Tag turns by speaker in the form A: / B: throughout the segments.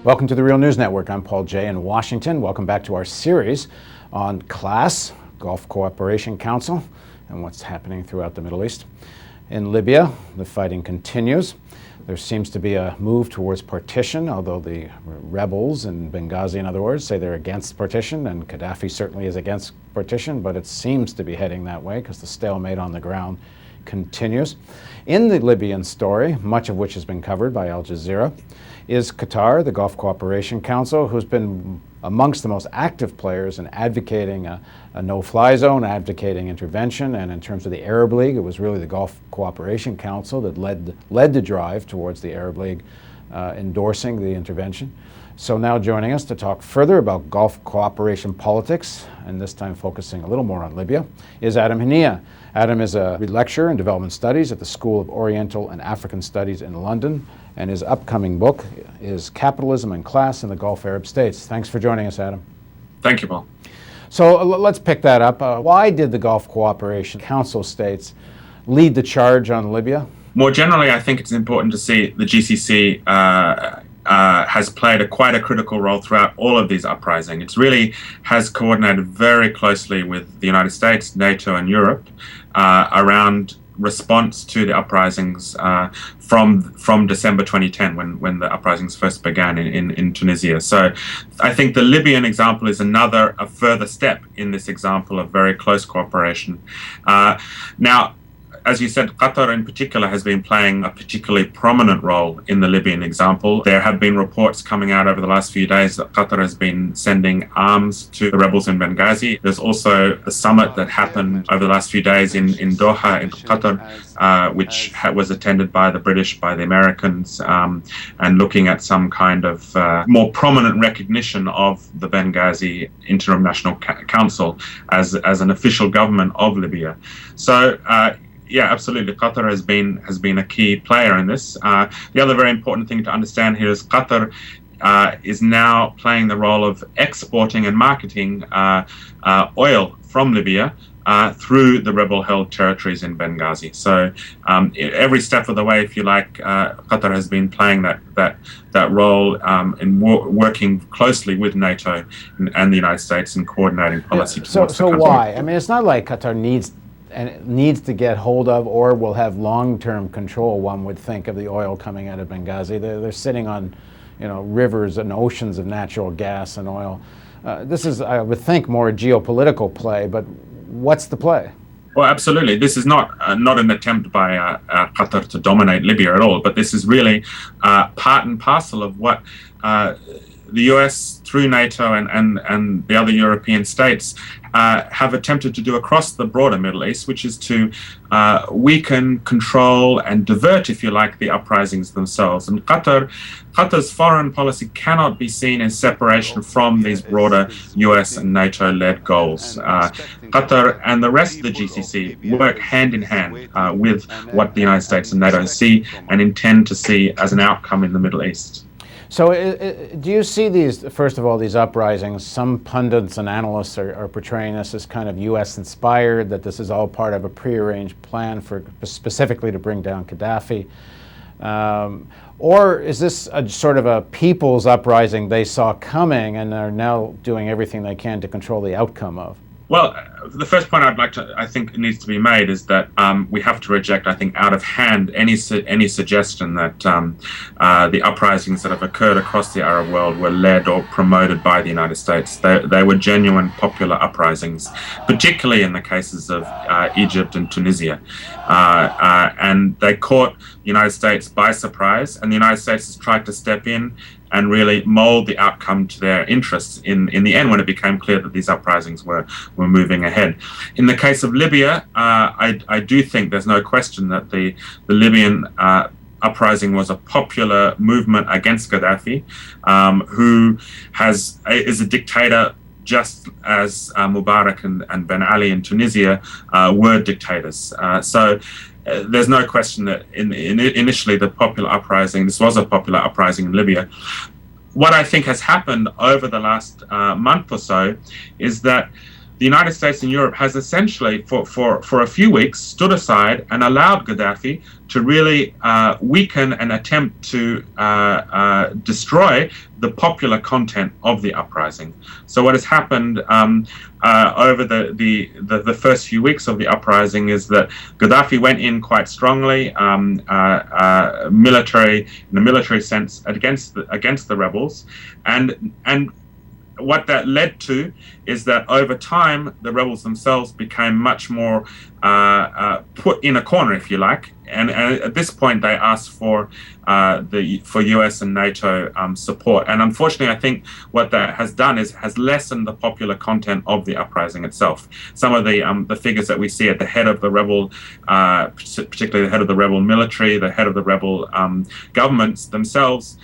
A: Welcome to the Real News Network. I'm Paul Jay in Washington. Welcome back to our series on CLAS, Gulf Cooperation Council, and what's happening throughout the Middle East. In Libya, the fighting continues. There seems to be a move towards partition, although the rebels in Benghazi, in other words, say they're against partition, and Gaddafi certainly is against partition, but it seems to be heading that way because the stalemate on the ground continues. In the Libyan story, much of which has been covered by Al Jazeera, is Qatar, the Gulf Cooperation Council, who's been amongst the most active players in advocating a no-fly zone, advocating intervention. And in terms of the Arab League, it was really the Gulf Cooperation Council that led the drive towards the Arab League endorsing the intervention. So now joining us to talk further about Gulf cooperation politics, and this time focusing a little more on Libya, is Adam Hanieh. Adam is a lecturer in development studies at the School of Oriental and African Studies in London, and his upcoming book is Capitalism and Class in the Gulf Arab States. Thanks for joining us, Adam.
B: Thank you, Paul.
A: So let's pick that up. Why did the Gulf Cooperation Council states lead the charge on Libya?
B: More generally, I think it's important to see the GCC has played quite a critical role throughout all of these uprisings. It really has coordinated very closely with the United States, NATO, and Europe around response to the uprisings from December 2010, when the uprisings first began in Tunisia. So I think the Libyan example is a further step in this example of very close cooperation. Now, as you said, Qatar in particular has been playing a particularly prominent role in the Libyan example. There have been reports coming out over the last few days that Qatar has been sending arms to the rebels in Benghazi. There's also a summit that happened over the last few days in Doha, in Qatar, which was attended by the British, by the Americans, and looking at some kind of more prominent recognition of the Benghazi International Council as an official government of Libya. So, yeah, absolutely. Qatar has been a key player in this. The other very important thing to understand here is Qatar is now playing the role of exporting and marketing oil from Libya through the rebel-held territories in Benghazi. So every step of the way, if you like, Qatar has been playing that role in working closely with NATO and the United States in coordinating policy.
A: Yeah, so why? I mean, it's not like Qatar needs to get hold of or will have long-term control, one would think, of the oil coming out of Benghazi. They're sitting on, rivers and oceans of natural gas and oil. This is, I would think, more a geopolitical play, but what's the play?
B: Well, absolutely. This is not an attempt by Qatar to dominate Libya at all, but this is really part and parcel of what the US, through NATO and the other European states, have attempted to do across the broader Middle East, which is to weaken, control, and divert, if you like, the uprisings themselves. And Qatar's foreign policy cannot be seen in separation from these broader US and NATO-led goals. Qatar and the rest of the GCC work hand in hand with what the United States and NATO see and intend to see as an outcome in the Middle East.
A: So do you see these, first of all, these uprisings, some pundits and analysts are portraying this as kind of U.S. inspired, that this is all part of a prearranged plan for specifically to bring down Gaddafi? Or is this a sort of a people's uprising they saw coming and are now doing everything they can to control the outcome of?
B: Well, the first point I think needs to be made is that we have to reject, I think, out of hand any suggestion that the uprisings that have occurred across the Arab world were led or promoted by the United States. They were genuine popular uprisings, particularly in the cases of Egypt and Tunisia. And they caught the United States by surprise, and the United States has tried to step in and really mold the outcome to their interests in the end, when it became clear that these uprisings were moving ahead. In the case of Libya, I do think there's no question that the Libyan uprising was a popular movement against Gaddafi, who is a dictator just as Mubarak and Ben Ali in Tunisia were dictators. So there's no question that initially this was a popular uprising in Libya. What I think has happened over the last month or so is that the United States and Europe has essentially, for a few weeks, stood aside and allowed Gaddafi to really weaken and attempt to destroy the popular content of the uprising. So what has happened over the first few weeks of the uprising is that Gaddafi went in quite strongly, in a military sense, against the rebels, and what that led to is that over time the rebels themselves became much more put in a corner, if you like, and at this point they asked for US and NATO support. And unfortunately, I think what that has done is has lessened the popular content of the uprising itself. Some of the figures that we see at the head of the rebel, particularly the head of the rebel military, the head of the rebel governments themselves,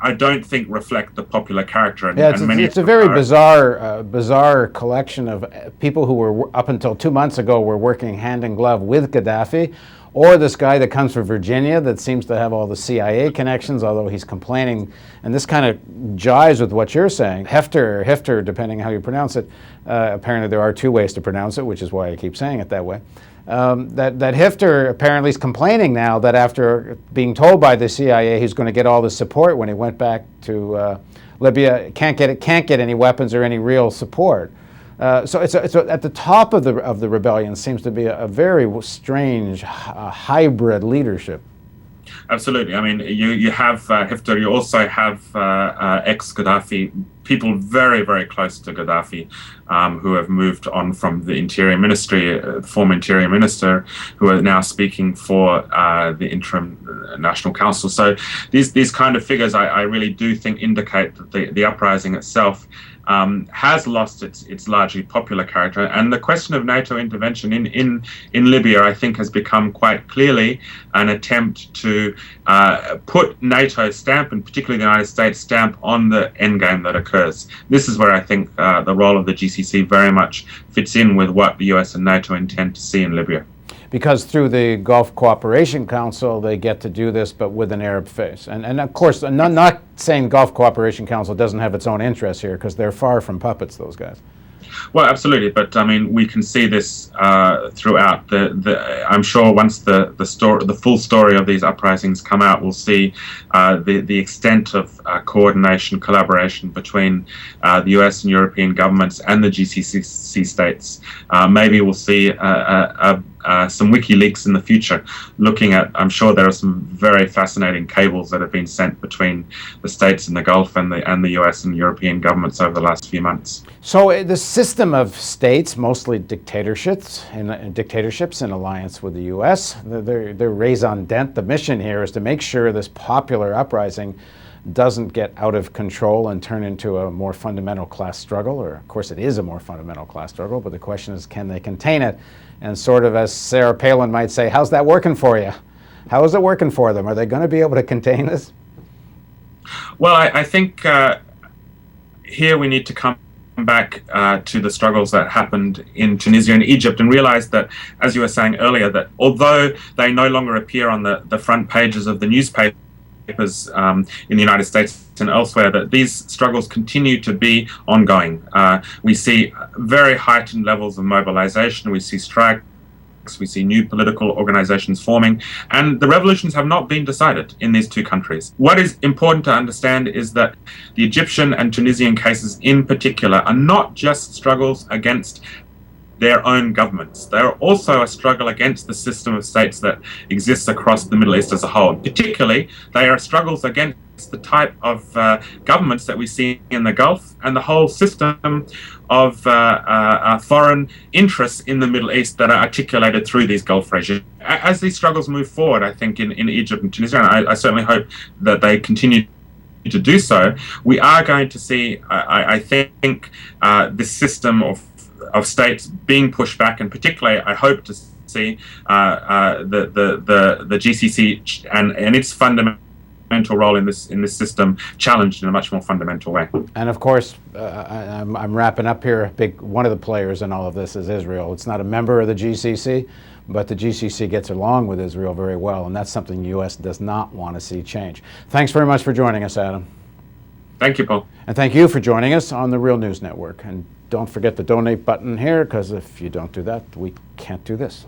B: I don't think reflect the popular character. And,
A: yeah, it's a very bizarre collection of people who were, up until 2 months ago, were working hand in glove with Gaddafi, or this guy that comes from Virginia that seems to have all the CIA connections, although he's complaining, and this kind of jives with what you're saying. Hefter, depending how you pronounce it, apparently there are two ways to pronounce it, which is why I keep saying it that way. That Hefter apparently is complaining now that after being told by the CIA he's going to get all the support when he went back to Libya, can't get any weapons or any real support. So it's at the top of the rebellion seems to be a very strange hybrid leadership.
B: Absolutely. I mean, you have Hifter, you also have ex-Gaddafi, people very, very close to Gaddafi, who have moved on from the Interior Ministry, former Interior Minister, who are now speaking for the Interim National Council. So these kind of figures, I really do think indicate that the uprising itself has lost its largely popular character, and the question of NATO intervention in Libya, I think, has become quite clearly an attempt to put NATO's stamp, and particularly the United States stamp, on the endgame that occurs. This is where I think the role of the GCC very much fits in with what the US and NATO intend to see in Libya.
A: Because through the Gulf Cooperation Council, they get to do this, but with an Arab face. And of course, not saying Gulf Cooperation Council doesn't have its own interests here, because they're far from puppets, those guys.
B: Well, absolutely, but I mean, we can see this throughout. I'm sure once the full story of these uprisings come out, we'll see the extent of coordination, collaboration between the US and European governments and the GCC states. Maybe we'll see some WikiLeaks in the future, looking at, I'm sure there are some very fascinating cables that have been sent between the states in the Gulf and the US and European governments over the last few months.
A: So the system of states, mostly dictatorships in alliance with the US, their raison d'etre, the mission here is to make sure this popular uprising doesn't get out of control and turn into a more fundamental class struggle, or of course it is a more fundamental class struggle, but the question is, can they contain it? And sort of as Sarah Palin might say, how's that working for you? How is it working for them? Are they going to be able to contain this?
B: Well, I think here we need to come back to the struggles that happened in Tunisia and Egypt, and realize that, as you were saying earlier, that although they no longer appear on the front pages of the newspapers in the United States and elsewhere, that these struggles continue to be ongoing. We see very heightened levels of mobilization. We see strikes. We see new political organizations forming, and the revolutions have not been decided in these two countries. What is important to understand is that the Egyptian and Tunisian cases in particular are not just struggles against their own governments. They are also a struggle against the system of states that exists across the Middle East as a whole. Particularly, they are struggles against the type of governments that we see in the Gulf and the whole system of foreign interests in the Middle East that are articulated through these Gulf regimes. As these struggles move forward, I think in Egypt and Tunisia, and I certainly hope that they continue to do so, we are going to see, I think, this system of states being pushed back, and particularly I hope to see the GCC and its fundamental role in this system challenged in a much more fundamental way.
A: And of course, I'm wrapping up here. One of the players in all of this is Israel. It's not a member of the GCC, but the GCC gets along with Israel very well, and that's something the U.S. does not want to see change. Thanks very much for joining us, Adam.
B: Thank you, Paul.
A: And thank you for joining us on the Real News Network. And don't forget the donate button here, because if you don't do that, we can't do this.